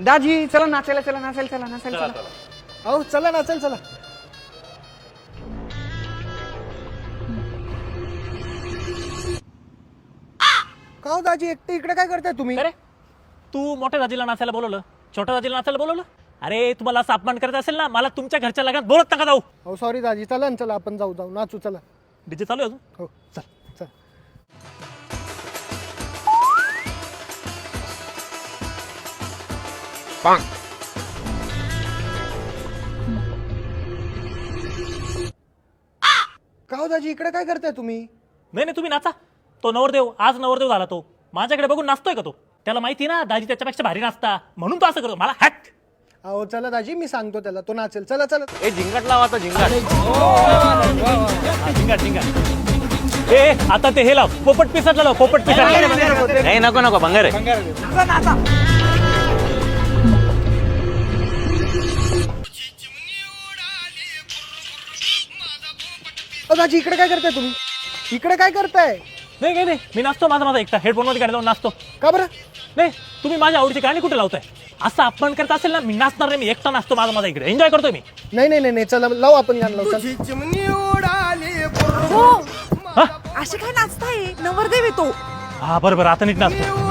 दाजी चला नाचायला, चला नाचायला, चला नाचायला, चला. अहो चला ना, चला. का हो दाजी एकटे इकडे काय करताय तुम्ही? अरे तू मोठ्या दाजीला नाचायला बोलवलं, छोट्या दाजीला नाचायला बोलवलं. अरे तुम्हाला असं अपमान करायचं असेल ना, मला तुमच्या घरच्या लग्नात बोलत नका जाऊ. हो सॉरी दाजी, चला ना, चला आपण जाऊ नाचू, चला. डीजे चालू आहे अजून. हो चल चल. का हो दाजी इकडे काय करताय तुम्ही? नाही नाही तुम्ही नाचा. तो नवरदेव आज नवरदेव झाला, तो माझ्याकडे बघून नाचतोय का? तो त्याला माहिती ना दाजी त्याच्यापेक्षा भारी नाचता, म्हणून तो असं करतो. मला हॅट. अहो चला दाजी, मी सांगतो त्याला, तो नाचेल. चला चला. ए झिंगाट लावा आता, झिंगाट. झिंगाट झिंगाट. ए आता ते हे लाव, पोपट पिसाटला लाव, पोपट पिसाट. नाही नको नको, भंगार आहे. नाचा नाचा. दाजी इकडे काय करताय तुम्ही? इकडे काय करताय? नाही नाही नाही, मी नाचतो माझा माझा एकटा, हेडफोन मध्ये गाणी लावून नाचतो. का बरं? नाही तुम्ही माझ्या आवडीची गाणी कुठे लावताय? असं अपमान करत असेल ना, मी नाचणार नाही. मी एकटा नाचतो माझा माझा इकडे, एन्जॉय करतोय मी. नाही नाही नाही, चला लावू आपण गाणं लावू. हो असे काय नाचताय? नवरदेव येतो. हा बरोबर, आता नीट नाचतो.